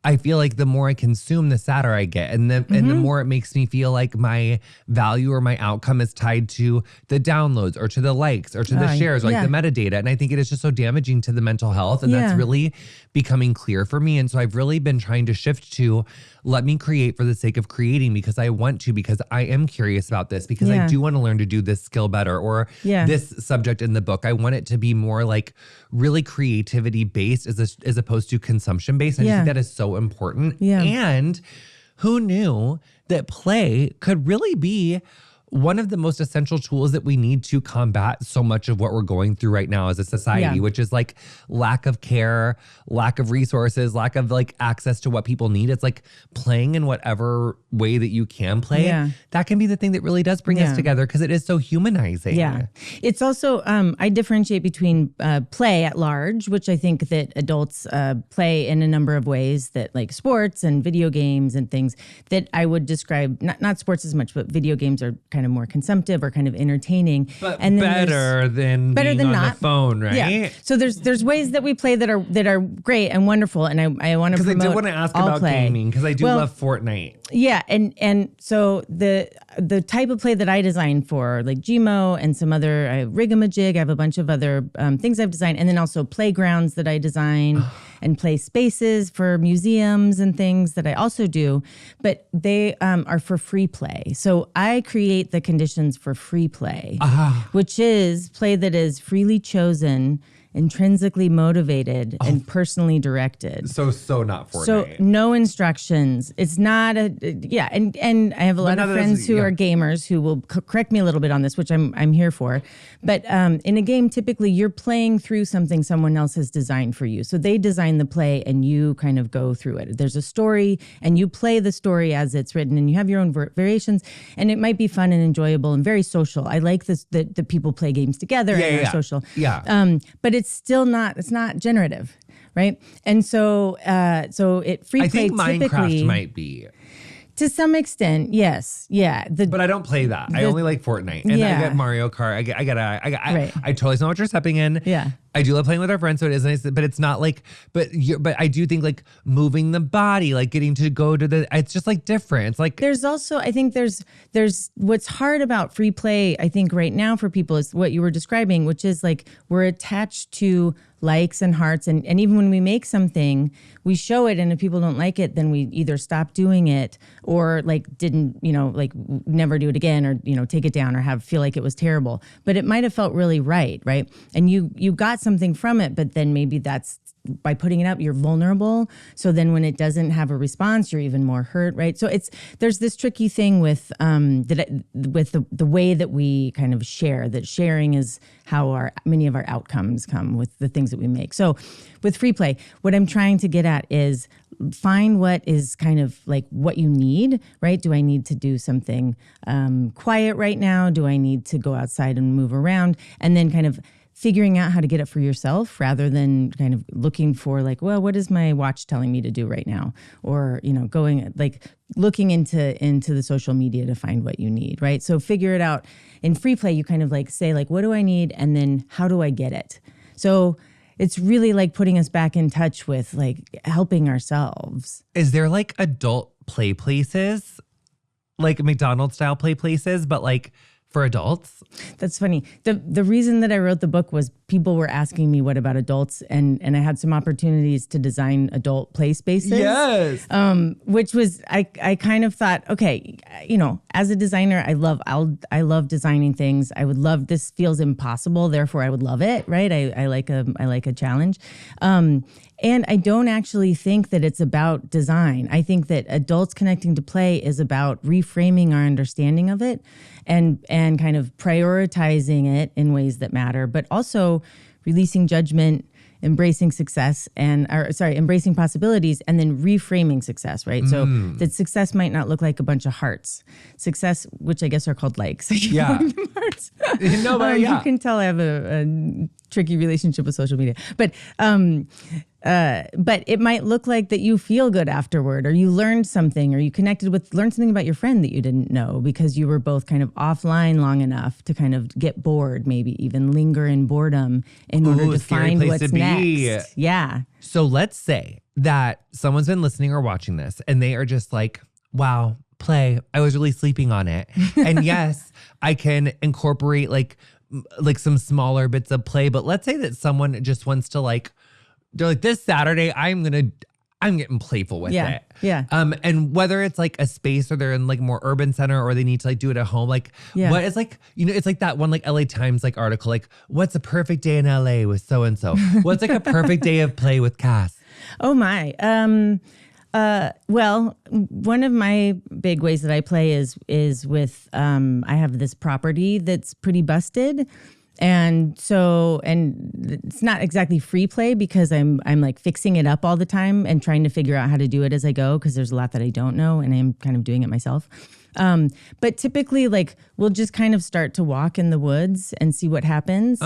Speaker 1: I feel like the more I consume, the sadder I get. And the more it makes me feel like my value or my outcome is tied to the downloads or to the likes or to the shares, or like the metadata. And I think it is just so damaging to the mental health. And that's really becoming clear for me. And so I've really been trying to shift to let me create for the sake of creating because I want to, because I am curious about this, because I do want to learn to do this skill better or this subject in the book. I want it to be more like really creativity based as opposed to consumption based. I just think that is so important. Yeah. And who knew that play could really be one of the most essential tools that we need to combat so much of what we're going through right now as a society, which is like lack of care, lack of resources, lack of like access to what people need. It's like playing in whatever way that you can play. Yeah. That can be the thing that really does bring us together because it is so humanizing. Yeah.
Speaker 2: It's also, I differentiate between play at large, which I think that adults play in a number of ways that like sports and video games and things that I would describe, not sports as much, but video games are kind of more consumptive or kind of entertaining,
Speaker 1: but and better than being on not. The phone, right? Yeah.
Speaker 2: So there's ways that we play that are great and wonderful, and I want to promote.
Speaker 1: Because I do want to ask about gaming because I do love Fortnite.
Speaker 2: Yeah, and so the type of play that I design for like Geemo and some other Rigamajig, I have a bunch of other things I've designed, and then also playgrounds that I design. And play spaces for museums and things that I also do, but they are for free play. So I create the conditions for free play, which is play that is freely chosen, intrinsically motivated, and personally directed.
Speaker 1: So not Fortnite.
Speaker 2: So no instructions. It's not and I have a lot of friends who are gamers who will correct me a little bit on this, which I'm here for. But in a game, typically you're playing through something someone else has designed for you. So they design the play and you kind of go through it. There's a story and you play the story as it's written and you have your own variations and it might be fun and enjoyable and very social. I like this that people play games together and are social. Yeah. But it's not generative, right? And so free play.
Speaker 1: I think Minecraft
Speaker 2: typically
Speaker 1: might be.
Speaker 2: To some extent, yes. Yeah.
Speaker 1: But I don't play that. I only like Fortnite. And I get Mario Kart. I totally know what you're stepping in. Yeah. I do love playing with our friends, so it is nice, but it's not like, but I do think like moving the body, like getting to go to it's just like different. It's like.
Speaker 2: There's also, I think there's what's hard about free play, I think right now for people is what you were describing, which is like we're attached to likes and hearts. And even when we make something, we show it. And if people don't like it, then we either stop doing it or like didn't, like never do it again or, take it down or feel like it was terrible. But it might have felt really right? And you got something from it, but then maybe that's by putting it up, you're vulnerable. So then when it doesn't have a response, you're even more hurt, right? So there's this tricky thing with the way that we kind of share, that sharing is how many of our outcomes come with the things that we make. So with free play, what I'm trying to get at is find what is kind of like what you need, right? Do I need to do something quiet right now? Do I need to go outside and move around? And then kind of figuring out how to get it for yourself rather than kind of looking for like, well, what is my watch telling me to do right now? Or, going like looking into the social media to find what you need, right? So figure it out. In free play, you kind of like say like, what do I need? And then how do I get it? So it's really like putting us back in touch with like helping ourselves.
Speaker 1: Is there like adult play places, like McDonald's style play places, but like for adults?
Speaker 2: That's funny. The reason that I wrote the book was people were asking me what about adults, and I had some opportunities to design adult play spaces.
Speaker 1: Yes.
Speaker 2: Which was I kind of thought, okay, as a designer, I love designing things. I would love, this feels impossible, therefore I would love it, right? I like a challenge. And I don't actually think that it's about design. I think that adults connecting to play is about reframing our understanding of it and kind of prioritizing it in ways that matter, but also releasing judgment, embracing success embracing possibilities, and then reframing success, right? So that success might not look like a bunch of hearts. Success, which I guess are called likes.
Speaker 1: Yeah.
Speaker 2: Hearts.
Speaker 1: No, but yeah.
Speaker 2: You can tell I have a tricky relationship with social media. But it might look like that you feel good afterward, or you learned something, or you learned something about your friend that you didn't know because you were both kind of offline long enough to kind of get bored, maybe even linger in boredom in order to find what's next. Yeah.
Speaker 1: So let's say that someone's been listening or watching this and they are just like, wow, play, I was really sleeping on it. And yes, I can incorporate like some smaller bits of play, but let's say that someone just wants to they're like, this Saturday, I'm getting playful with it.
Speaker 2: Yeah.
Speaker 1: And whether it's like a space or they're in like more urban center or they need to do it at home, what is it's like that one LA Times article, what's a perfect day in LA with so-and-so? What's a perfect day of play with Cas?
Speaker 2: Oh my. Well, one of my big ways that I play is with, I have this property that's pretty busted. And it's not exactly free play because I'm fixing it up all the time and trying to figure out how to do it as I go, because there's a lot that I don't know and I'm kind of doing it myself. But typically we'll just kind of start to walk in the woods and see what happens.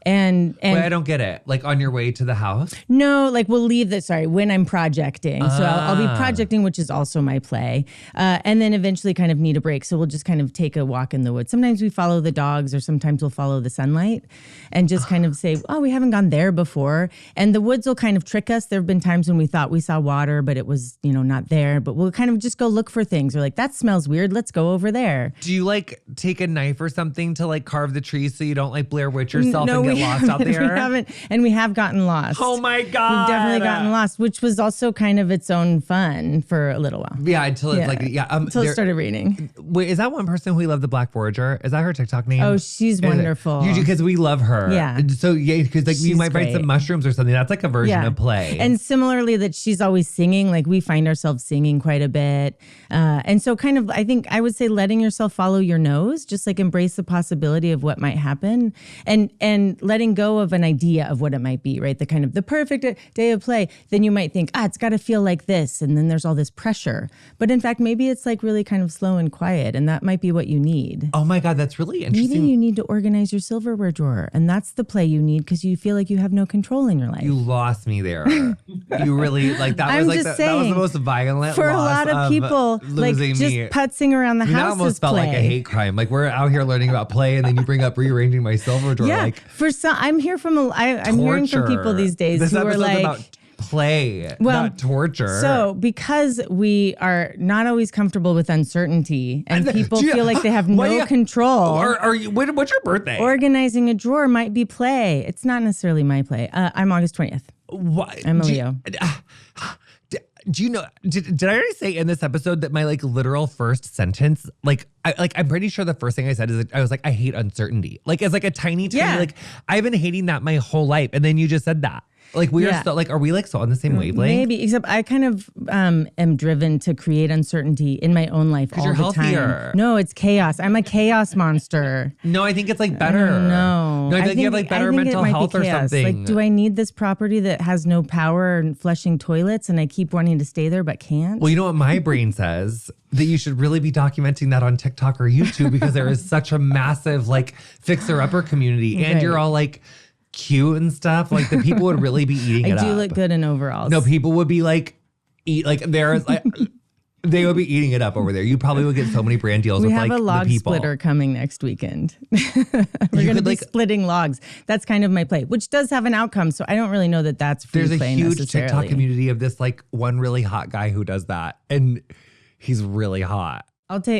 Speaker 2: And
Speaker 1: wait, I don't get it. On your way to the house?
Speaker 2: No, we'll leave when I'm projecting. So I'll be projecting, which is also my play. And then eventually kind of need a break. So we'll just kind of take a walk in the woods. Sometimes we follow the dogs, or sometimes we'll follow the sunlight and just kind of say, oh, we haven't gone there before. And the woods will kind of trick us. There have been times when we thought we saw water, but it was, not there. But we'll kind of just go look for things. We're like, that smells weird. Let's go over there.
Speaker 1: Do you take a knife or something to carve the trees so you don't Blair Witch yourself and get lost out there?
Speaker 2: We haven't, and we have gotten lost.
Speaker 1: Oh my God.
Speaker 2: We've definitely gotten lost, which was also kind of its own fun for a little while.
Speaker 1: Yeah, until
Speaker 2: until it started raining.
Speaker 1: Wait, is that one person who loved the Black Forager? Is that her TikTok name?
Speaker 2: Oh, she's wonderful.
Speaker 1: You do, because we love her.
Speaker 2: Yeah.
Speaker 1: So yeah, because you might find some mushrooms or something. That's a version of play.
Speaker 2: And similarly, that she's always singing. We find ourselves singing quite a bit. And so kind of, I think I would say letting yourself follow your nose, just embrace the possibility of what might happen, and letting go of an idea of what it might be, right? The kind of the perfect day of play. Then you might think, it's got to feel like this. And then there's all this pressure. But in fact, maybe it's really kind of slow and quiet. And that might be what you need.
Speaker 1: Oh my God, that's really interesting.
Speaker 2: Maybe you need to organize your silverware drawer. And that's the play you need because you feel like you have no control in your life.
Speaker 1: You lost me there. You really, that
Speaker 2: I'm
Speaker 1: was
Speaker 2: just saying,
Speaker 1: that was the most violent
Speaker 2: for a
Speaker 1: loss
Speaker 2: lot of people,
Speaker 1: losing
Speaker 2: just
Speaker 1: me.
Speaker 2: putzing around the house
Speaker 1: that almost
Speaker 2: is
Speaker 1: felt
Speaker 2: play.
Speaker 1: like a hate crime. We're out here learning about play, and then you bring up rearranging my silver drawer.
Speaker 2: Yeah, for some, I'm hearing from people these days
Speaker 1: this
Speaker 2: who are
Speaker 1: about play, not torture.
Speaker 2: So because we are not always comfortable with uncertainty and people feel like they have no control.
Speaker 1: What's your birthday?
Speaker 2: Organizing a drawer might be play. It's not necessarily my play. I'm August 20th.
Speaker 1: What?
Speaker 2: I'm a Leo.
Speaker 1: Do you know, did I already say in this episode that my literal first sentence, I'm pretty sure the first thing I said is I was I hate uncertainty. It's a tiny, I've been hating that my whole life. And then you just said that. We are so, are we so on the same wavelength?
Speaker 2: Maybe, except I kind of am driven to create uncertainty in my own life all
Speaker 1: you're
Speaker 2: the
Speaker 1: healthier.
Speaker 2: time. No, it's chaos. I'm a chaos monster.
Speaker 1: No, I think it's better.
Speaker 2: No,
Speaker 1: I think you have better mental health or something.
Speaker 2: Do I need this property that has no power and flushing toilets and I keep wanting to stay there but can't?
Speaker 1: Well, you know what my brain says? That you should really be documenting that on TikTok or YouTube because there is such a massive fixer-upper community. And you're all cute and stuff. The people would really be eating it up.
Speaker 2: I do look good in overalls.
Speaker 1: No, people would be there's they would be eating it up over there. You probably would get so many brand deals with the people.
Speaker 2: We have a log splitter coming next weekend. We're going to be splitting logs. That's kind of my play, which does have an outcome. So I don't really know that that's free
Speaker 1: play
Speaker 2: play.
Speaker 1: There's a huge TikTok community of this one really hot guy who does that. And he's really hot.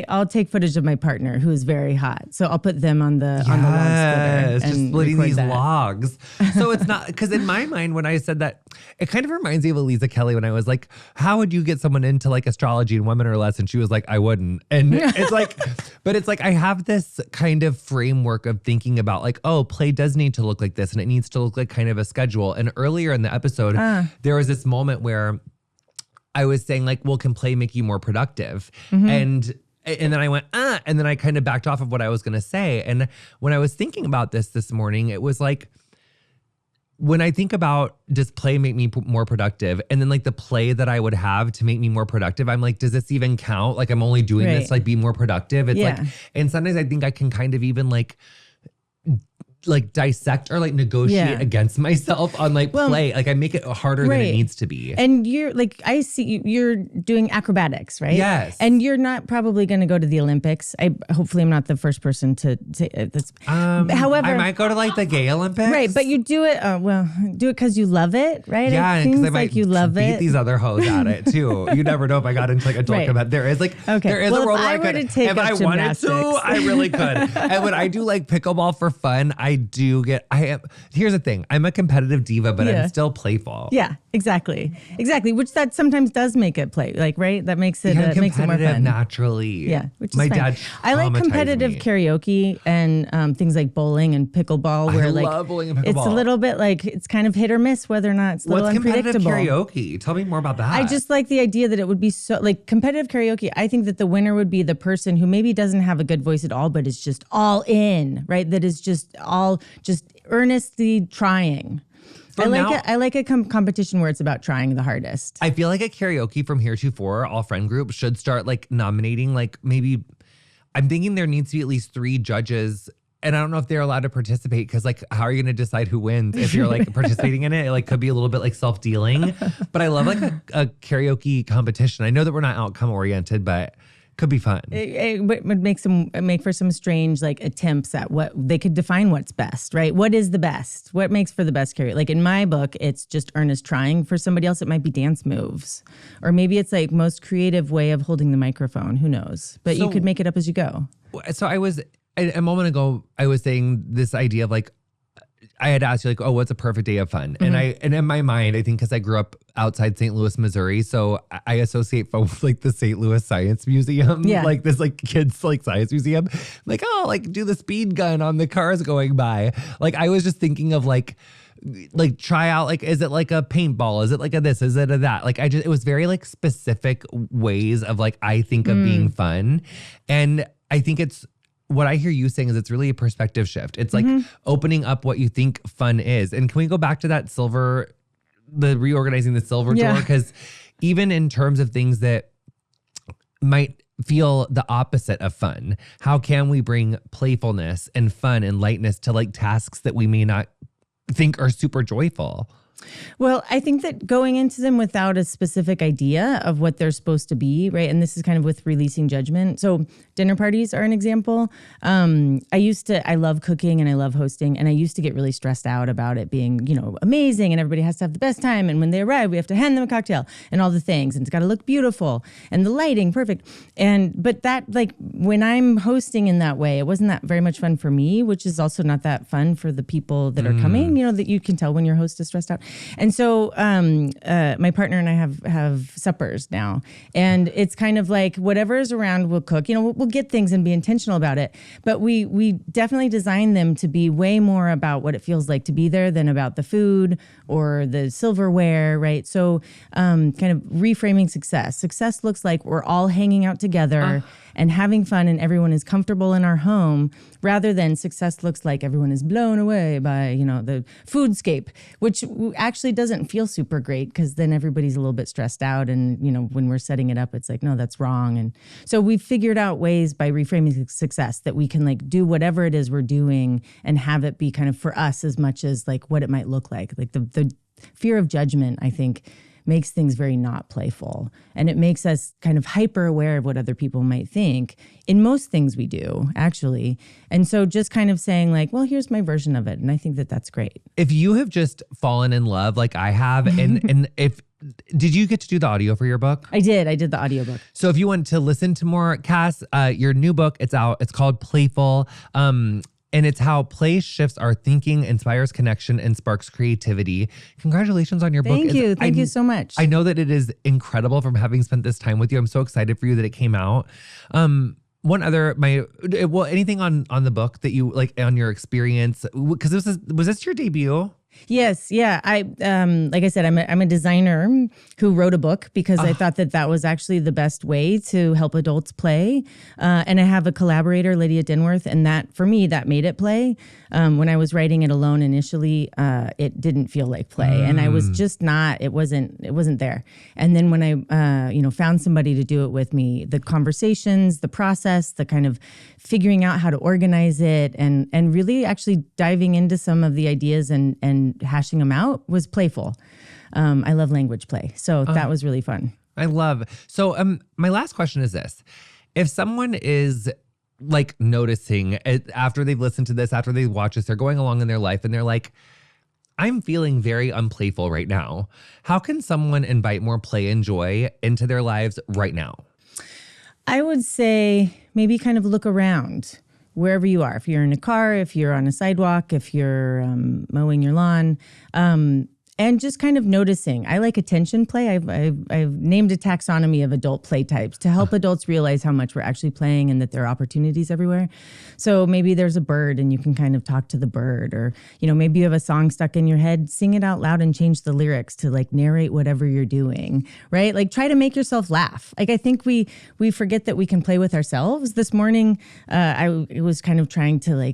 Speaker 2: I'll take footage of my partner who is very hot. So I'll put them on the log splitter.
Speaker 1: Just splitting these
Speaker 2: that.
Speaker 1: logs. So it's not, because in my mind, when I said that, it kind of reminds me of Elisa Kelly when I was like, how would you get someone into like astrology and women or less? And she was like, I wouldn't. And it's like, but it's like, I have this kind of framework of thinking about like, oh, play does need to look like this and it needs to look like kind of a schedule. And earlier in the episode, there was this moment where I was saying like, well, can play make you more productive? And then I went, and then I kind of backed off of what I was going to say. And when I was thinking about this morning, it was like, when I think about does play make me more productive? And then like the play that I would have to make me more productive, I'm like, does this even count? Like I'm only doing this to like be more productive. It's like, and sometimes I think I can kind of even like dissect or like negotiate against myself on like play. Like I make it harder than it needs to be.
Speaker 2: And you're like, I see you're doing acrobatics, right?
Speaker 1: Yes.
Speaker 2: And you're not probably going to go to the Olympics. Hopefully I'm not the first person to say that's. However,
Speaker 1: I might go to like the gay Olympics.
Speaker 2: Right. But you do it, do it because you love it, right?
Speaker 1: Yeah.
Speaker 2: It seems like you love
Speaker 1: beat
Speaker 2: it.
Speaker 1: these other hoes at it too. You never know if I got into like adult combat. There is like, there is a world where I could, if I wanted to, I really could. And when I do like pickleball for fun, I do get, here's the thing. I'm a competitive diva, but I'm still playful.
Speaker 2: Yeah, exactly. Which that sometimes does make it play, like, right? That makes it, makes it more fun.
Speaker 1: Naturally.
Speaker 2: Yeah, which is
Speaker 1: my
Speaker 2: fine.
Speaker 1: dad
Speaker 2: I like competitive karaoke and things like bowling and pickleball, where I
Speaker 1: love bowling and pickleball.
Speaker 2: It's a little bit like, it's kind of hit or miss whether or not it's a little unpredictable.
Speaker 1: What's competitive karaoke? Tell me more about that.
Speaker 2: I just like the idea that it would be so, like competitive karaoke, I think that the winner would be the person who maybe doesn't have a good voice at all, but is just all in, right? That is just earnestly trying. I like a competition where it's about trying the hardest.
Speaker 1: I feel like at karaoke from heretofore, all friend groups should start like nominating, like maybe, I'm thinking there needs to be at least 3 judges. And I don't know if they're allowed to participate because like, how are you going to decide who wins if you're like participating in it? It like could be a little bit like self-dealing, but I love like a karaoke competition. I know that we're not outcome oriented, but could be fun.
Speaker 2: It would make for some strange like attempts at what they could define what's best, right? What is the best? What makes for the best karaoke? Like in my book, it's just earnest trying. For somebody else, it might be dance moves, or maybe it's like most creative way of holding the microphone. Who knows? But you could make it up as you go. So
Speaker 1: I was a moment ago, I was saying this idea of like, I had asked you like, oh, what's a perfect day of fun? And in my mind, I think because I grew up outside St. Louis, Missouri, so I associate fun with like the St. Louis Science Museum, like this like kids like science museum, like, oh, like do the speed gun on the cars going by. Like I was just thinking of like try out, like, is it like a paintball? Is it like a this? Is it a that? Like it was very like specific ways of like, I think of being fun. And I think it's, what I hear you saying is it's really a perspective shift. It's like opening up what you think fun is. And can we go back to that reorganizing the silver drawer? Because even in terms of things that might feel the opposite of fun, how can we bring playfulness and fun and lightness to like tasks that we may not think are super joyful?
Speaker 2: Well, I think that going into them without a specific idea of what they're supposed to be, right? And this is kind of with releasing judgment. So dinner parties are an example. I love cooking and I love hosting. And I used to get really stressed out about it being, amazing. And everybody has to have the best time. And when they arrive, we have to hand them a cocktail and all the things. And it's got to look beautiful and the lighting, perfect. But that, like, when I'm hosting in that way, it wasn't that very much fun for me, which is also not that fun for the people that are coming, that you can tell when your host is stressed out. And so my partner and I have suppers now. And it's kind of like whatever is around, we'll cook. We'll get things and be intentional about it. But we definitely design them to be way more about what it feels like to be there than about the food or the silverware, right? So kind of reframing success. Success looks like we're all hanging out together and having fun and everyone is comfortable in our home, rather than success looks like everyone is blown away by, the foodscape, which actually doesn't feel super great because then everybody's a little bit stressed out. And, when we're setting it up, it's like, no, that's wrong. And so we've figured out ways by reframing success that we can like do whatever it is we're doing and have it be kind of for us as much as like what it might look like. Like the fear of judgment, I think, makes things very not playful. And it makes us kind of hyper aware of what other people might think in most things we do, actually. And so just kind of saying like, well, here's my version of it. And I think that that's great.
Speaker 1: If you have just fallen in love like I have, and if did you get to do the audio for your book?
Speaker 2: I did the audiobook.
Speaker 1: So if you want to listen to more, Cas, your new book, it's out. It's called Playful. And it's how play shifts our thinking, inspires connection, and sparks creativity. Congratulations on your book.
Speaker 2: Thank you. Thank you so much.
Speaker 1: I know that it is incredible from having spent this time with you. I'm so excited for you that it came out. One other, anything on the book that you like on your experience? Because was this your debut?
Speaker 2: Yes. Yeah. Like I said, I'm a designer who wrote a book because I thought that was actually the best way to help adults play. And I have a collaborator, Lydia Denworth, and that, for me, that made it play. When I was writing it alone initially, it didn't feel like play. And I was just it wasn't there. And then when I, found somebody to do it with me, the conversations, the process, the kind of figuring out how to organize it and really actually diving into some of the ideas and hashing them out was playful. I love language play. So that was really fun.
Speaker 1: I love. So my last question is this. If someone is like noticing it after they've listened to this, after they watch this, they're going along in their life and they're like, I'm feeling very unplayful right now. How can someone invite more play and joy into their lives right now?
Speaker 2: I would say maybe kind of look around wherever you are. If you're in a car, if you're on a sidewalk, if you're mowing your lawn, and just kind of noticing. I like attention play. I've named a taxonomy of adult play types to help adults realize how much we're actually playing and that there are opportunities everywhere. So maybe there's a bird and you can kind of talk to the bird, or maybe you have a song stuck in your head, sing it out loud and change the lyrics to like narrate whatever you're doing, right? Like try to make yourself laugh. Like I think we forget that we can play with ourselves. This morning, I was kind of trying to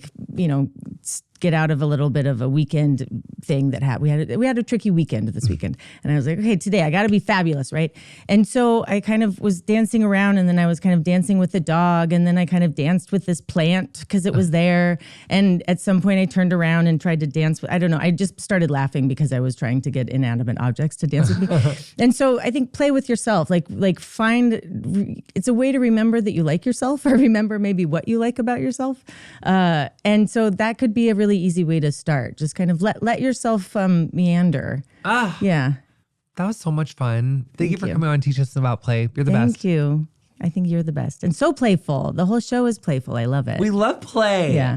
Speaker 2: get out of a little bit of a weekend thing that we had a tricky weekend this weekend. And I was like, okay, today I got to be fabulous, right? And so I kind of was dancing around, and then I was kind of dancing with the dog, and then I kind of danced with this plant because it was there. And at some point I turned around and tried to dance with, I don't know, I just started laughing because I was trying to get inanimate objects to dance with me. And so I think play with yourself, like find, it's a way to remember that you like yourself, or remember maybe what you like about yourself. And so that could be a really easy way to start. Just kind of let yourself meander. Yeah.
Speaker 1: That was so much fun. Thank you for coming on and teaching us about play. You're the best.
Speaker 2: Thank you. I think you're the best. And so playful. The whole show is playful. I love it.
Speaker 1: We love play.
Speaker 2: Yeah.